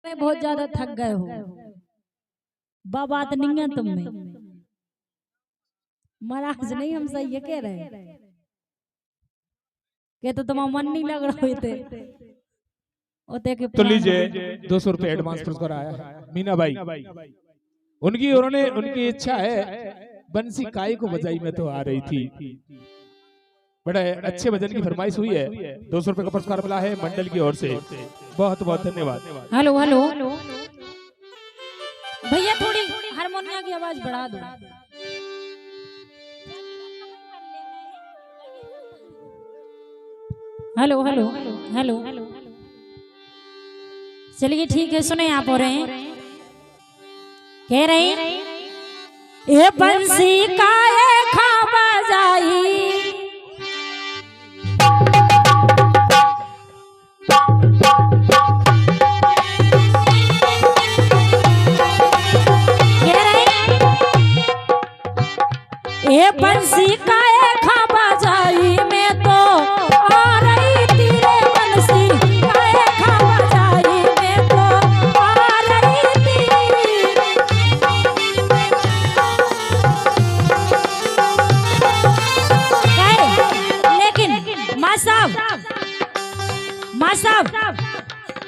बहुत ज्यादा थक गए हो। बात नहीं है तुम में, महाराज नहीं हम सही ये कह रहे के तो तुम्हारा मन नहीं लग रहे थे। तो लीजिए 200 रुपए एडवांस पुरस्कार आया है मीना भाई। उनकी इच्छा है बंसी काई को बजाई में तो आ रही थी। बड़ा अच्छे भजन की फरमाइश हुई है। 200 रुपए का पुरस्कार मिला है मंडल की ओर से। बहुत बहुत धन्यवाद। हेलो हेलो भैया थोड़ी हारमोनिया की आवाज बढ़ा दो। हेलो हेलो हेलो चलिए ठीक है सुने आप हो रहे हैं कह रहे ये बंसी का खा बजाई ये बंसी का खा बजाई में तो आ रही तेरे बंसी का खा बजाई में तो आ रही तेरी। लेकिन माँ साहब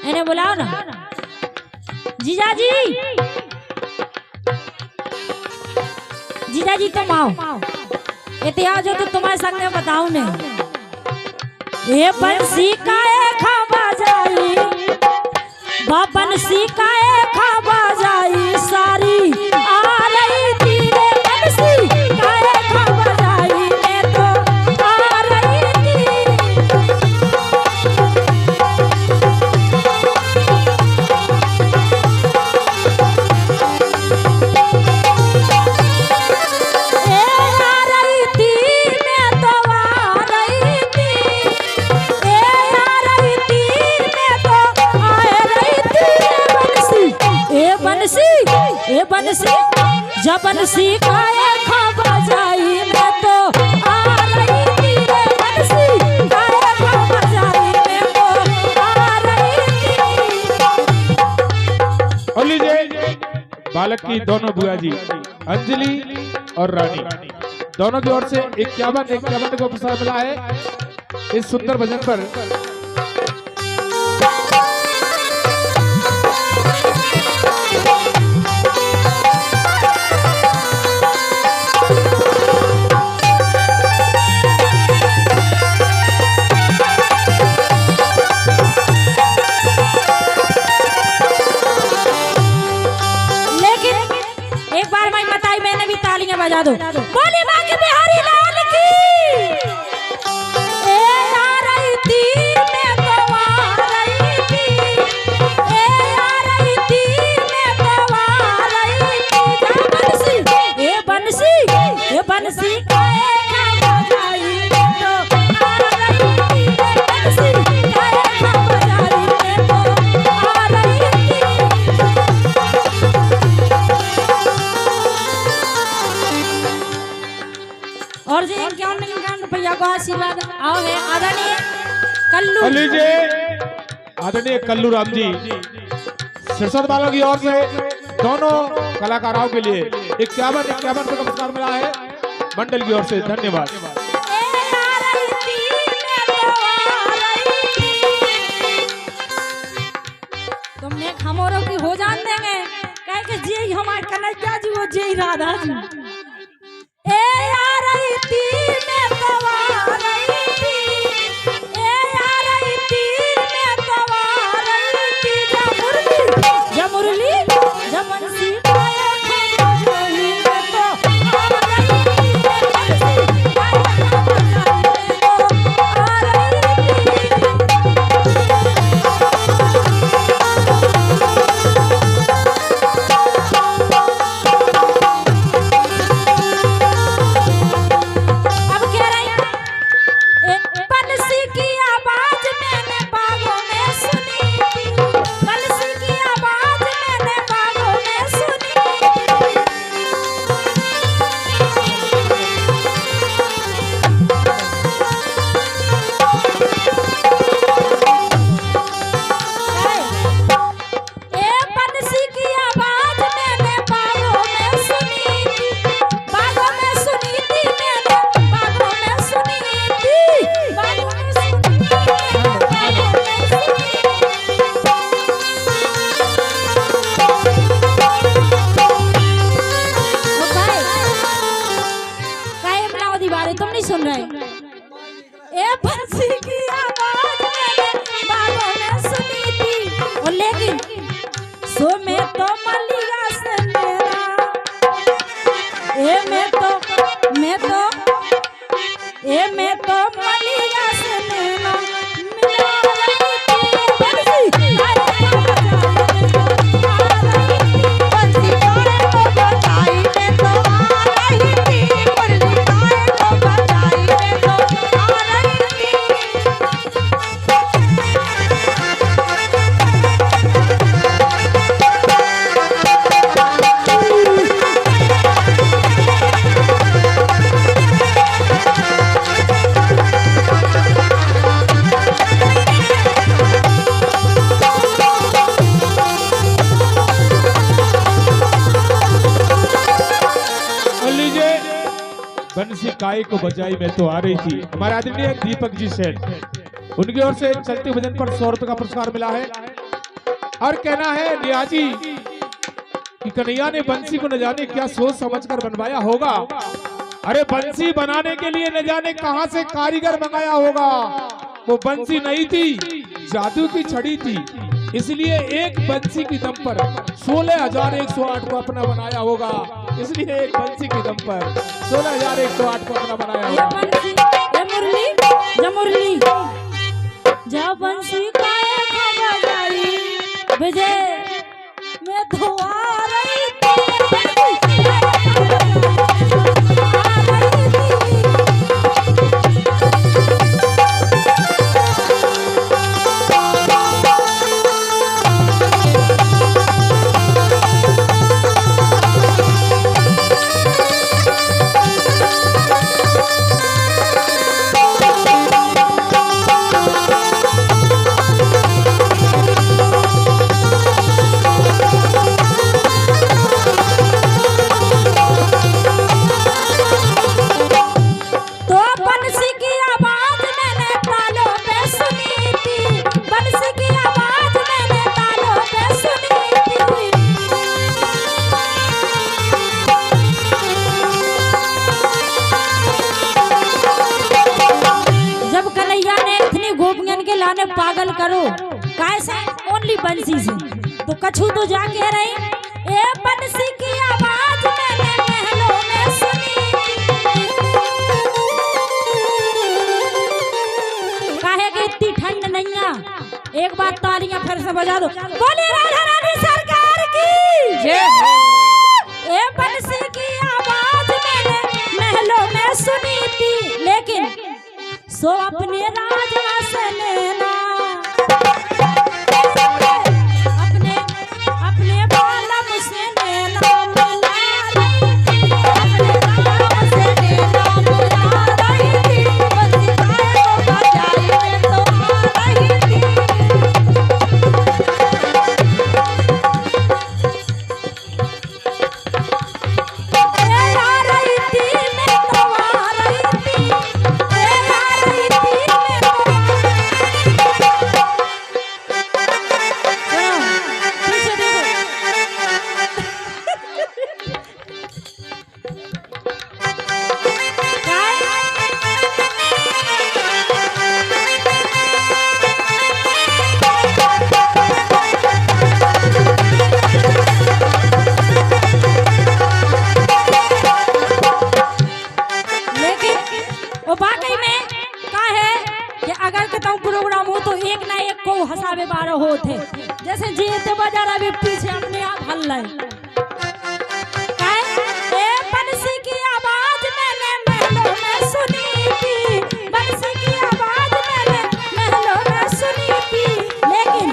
इन्हें बुलाओ ना जीजा जी तुम आओ इतिहास जो तो तुम्हारे संग में बताऊं ने ये बंसी का खा बजाई बंसी का खा बजाई सारी आ रही तेरे बंसी का खा बजाई मैं तो आ रही तेरी। बंसी जब बंसी का खा बजाई मैं तो आ रही तेरे बंसी का खा बजाई मैं तो आ रही तेरी। और लीजिए बालक की दोनों बुआ जी अंजलि और रानी दोनों की ओर से 51 को पुरस्कार मिला है इस सुंदर भजन पर। बजा दो बोली माँ के बिहारी लाल की। ए आ रही थी मैं तो आ रही थी ए आ रही थी मैं तो आ रही थी जा बंसी ये बंसी का खा बजाई मैं तो आ रही थी बंसी का खा बजाई मैं तो आ रही थी। और जी 51 रुपया को आशीर्वाद आओ है आदरणीय कल्लू। लीजिए आदरणीय कल्लू राम जी सिरसौर वालों की ओर से दोनों कलाकारों के लिए 51 रुपये का पुरस्कार मिला है मंडल की ओर से। धन्यवाद। तुमने खमोरों की हो जान देंगे कहे कि जी हमारे कन्हैया जी वो जी राधा जी। ए आ रही थी मैं तो आ रही थी ए आ रही थी मैं तो आ रही थी जा मुरली जा बंसी का खा बजाई मैं तो आ रही थी बंसी का खा बजाई मैं तो आ रही थी। सो मैं तो मलिया से मेरा ए मैं तो मलिया से मेरा मिला रही थी बंसी अरे बंसी तोरे को बचाई मैं तो आ रही थी बंसी तोरे को बचाई मैं तो आ रही थी। बंसी काय को बजाई मैं तो आ रही थी। हमारे आदरणीय दीपक जी सेठ, उनकी ओर से चलते भजन पर 100 रुपए का पुरस्कार मिला है। और कहना है नियाजी कि कन्हैया ने बंसी को न जाने क्या सोच समझकर बनवाया होगा। अरे बंसी बनाने के लिए न जाने कहां से कारीगर मंगाया होगा। वो बंसी नहीं थी, जादू की छड़ी थी। इसलिए एक बंसी की दम पर 16,108 को अपना बनाया होगा। इसलिए एक बंसी की दम पर 16,108 को अपना बनाया होगा। ये मुरली जब बंसी का बजाई बजे मैं तो आ रही थी पागल करो कैसे ओनली बंसी से तो कछु तो जा कह रही ए बंसी की आवाज मैंने महलों में सुनी काहे कि इतनी ठंड नहीं है। एक बार तालियां फिर से बजा दो, बोले राधा रानी सरकार की जय। ए बंसी की आवाज मैंने महलों में सुनी थी लेकिन सो अपने राजा से लेना अपने बालम से लेना मिला रही थी अपने बालम से लेना मिला रही थी बंसी काय को बजाई मैं तो आ रही थी। प्रोग्राम हो तो एक ना एक को हंसावे बारह होते जैसे जीत बाजार अभी पीछे अपने आप हल रहे। बंसी की आवाज मैंने महलों में सुनी थी बंसी की आवाज मैंने महलों में सुनी थी लेकिन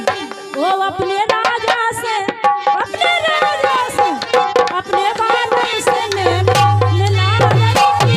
वो अपने राजा से अपने बालों से मिला रही थी।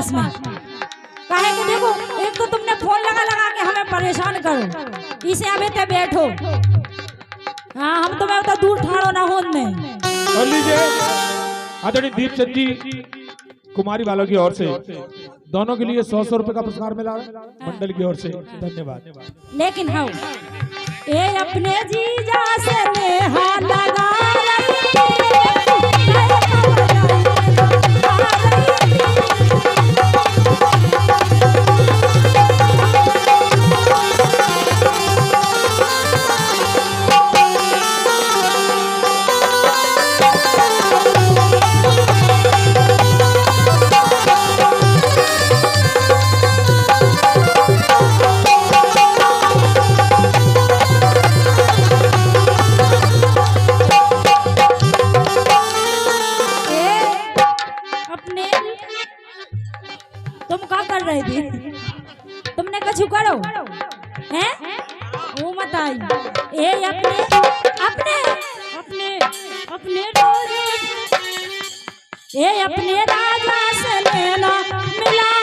पास में। काहे कि देखो एक तो तुमने फोन लगा लगा के हमें परेशान करो, इसे हमें ते बैठो। हाँ हम तुम्हें उतना दूर ठाड़ो ना होने। और लीजिए आदरणीय दीपचंद जी कुमारी वालों की ओर से दोनों के लिए 100 रुपए का पुरस्कार मिला मंडल की ओर से, धन्यवाद। लेकिन हाँ ये अपने जीजा से नेहा लगा तुमने कछु करो हैं वो मत आई। ए अपने अपने अपने अपने ए अपने राजा से लेना मिला